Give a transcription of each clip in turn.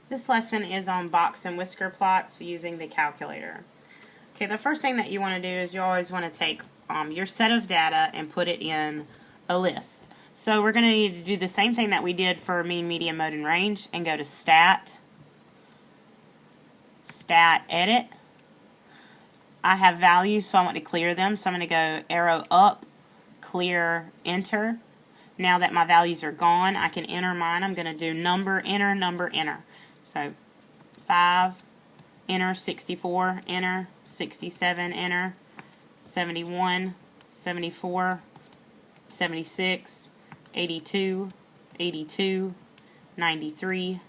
This lesson is on box and whisker plots using the calculator. Okay, the first thing that you want to do is you always want to take your set of data and put it in a list. So we're going to need to do the same thing that we did for mean, median, mode, and range and go to Stat, Edit. I have values, so I want to clear them. So I'm going to go arrow up, clear, enter. Now that my values are gone, I can enter mine. I'm going to do number, enter, number, enter. So 5, enter, 64, enter, 67, enter, 71, 74, 76, 82, 82, 93,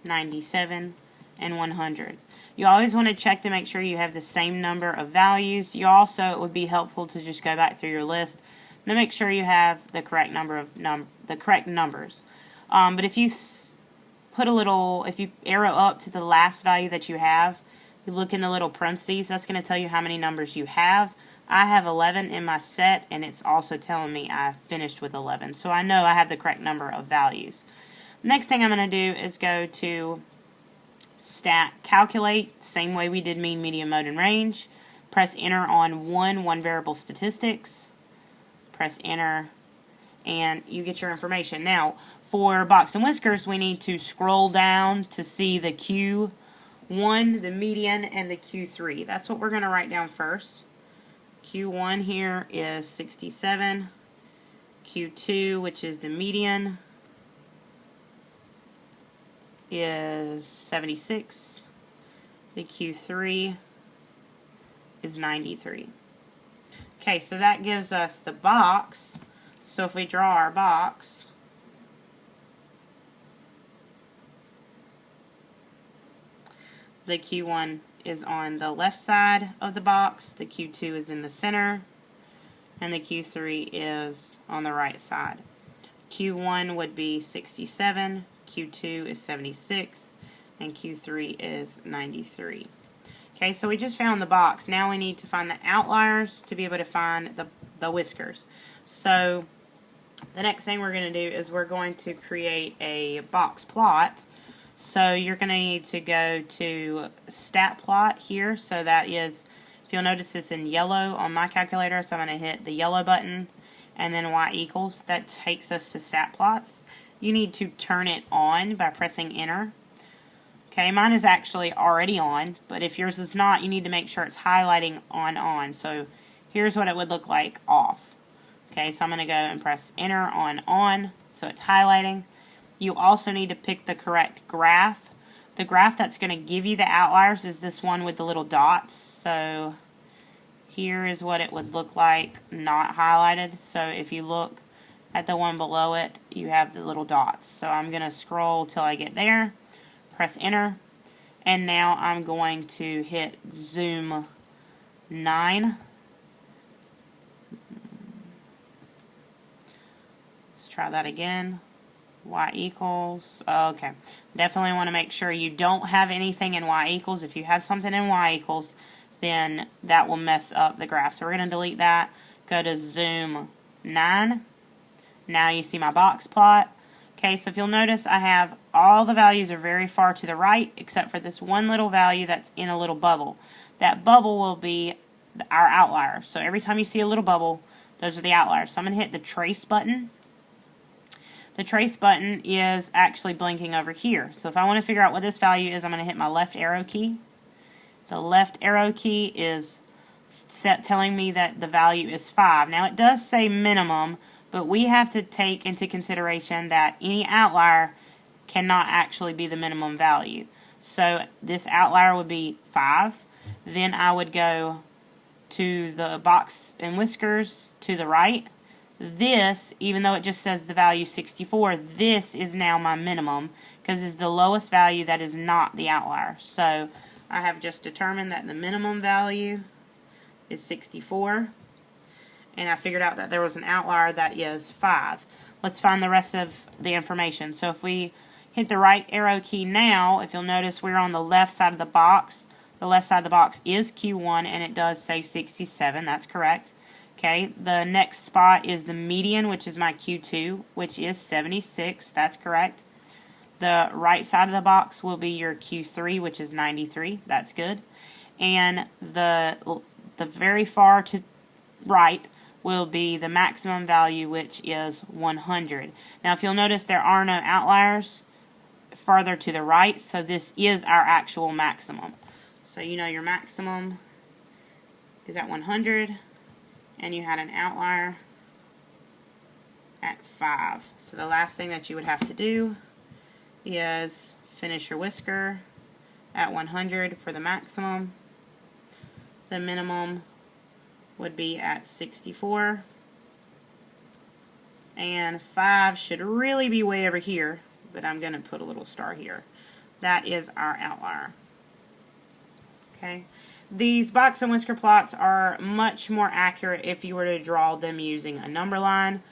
97, and 100. You always want to check to make sure you have the same number of values. You also, it would be helpful to just go back through your list to make sure you have the correct number of numbers. But if you if you arrow up to the last value that you have, you look in the little parentheses, that's going to tell you how many numbers you have. I have 11 in my set, and it's also telling me I finished with 11. So I know I have the correct number of values. Next thing I'm going to do is go to Stat, Calculate, same way we did mean, median, mode, and range. Press enter on one variable statistics. Press enter, and you get your information. Now, for box and whiskers, we need to scroll down to see the Q1, the median, and the Q3. That's what we're going to write down first. Q1 here is 67. Q2, which is the median, is 76. The Q3 is 93. Okay, so that gives us the box. So if we draw our box, the Q1 is on the left side of the box, the Q2 is in the center, and the Q3 is on the right side. Q1 would be 67, Q2 is 76, and Q3 is 93. Okay, so we just found the box. Now we need to find the outliers to be able to find the whiskers. So the next thing we're going to do is we're going to create a box plot. So you're going to need to go to Stat Plot here. So that is, if you'll notice, it's in yellow on my calculator. So I'm going to hit the yellow button and then Y equals. That takes us to Stat Plots. You need to turn it on by pressing enter. Okay, mine is actually already on, but if yours is not, you need to make sure it's highlighting on. So here's what it would look like off. Okay, so I'm going to go and press enter on, so it's highlighting. You also need to pick the correct graph. The graph that's going to give you the outliers is this one with the little dots. So here is what it would look like not highlighted. So if you look at the one below it, you have the little dots. So I'm going to scroll till I get there. Press enter, and now I'm going to hit zoom 9. Let's try that again. Y equals, okay. Definitely want to make sure you don't have anything in Y equals. If you have something in Y equals, then that will mess up the graph. So we're going to delete that. Go to zoom 9. Now you see my box plot. Okay, so if you'll notice, I have all the values are very far to the right, except for this one little value that's in a little bubble. That bubble will be our outlier. So every time you see a little bubble, those are the outliers. So I'm going to hit the trace button. The trace button is actually blinking over here. So if I want to figure out what this value is, I'm going to hit my left arrow key. The left arrow key is telling me that the value is 5. Now it does say minimum, but we have to take into consideration that any outlier cannot actually be the minimum value. So this outlier would be 5. Then I would go to the box and whiskers to the right. This, even though it just says the value 64, this is now my minimum because it's the lowest value that is not the outlier. So I have just determined that the minimum value is 64. And I figured out that there was an outlier that is 5. Let's find the rest of the information. So if we hit the right arrow key now, if you'll notice we're on the left side of the box. The left side of the box is Q1 and it does say 67. That's correct. Okay, the next spot is the median, which is my Q2, which is 76. That's correct. The right side of the box will be your Q3, which is 93. That's good. And the very far to right will be the maximum value, which is 100. Now, if you'll notice, there are no outliers farther to the right, so this is our actual maximum. So you know your maximum is at 100, and you had an outlier at 5. So the last thing that you would have to do is finish your whisker at 100 for the maximum. The minimum would be at 64. And 5 should really be way over here, but I'm going to put a little star here. That is our outlier. Okay. These box and whisker plots are much more accurate if you were to draw them using a number line,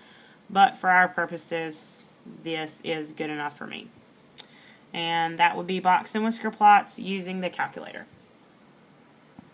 but for our purposes, this is good enough for me. And that would be box and whisker plots using the calculator.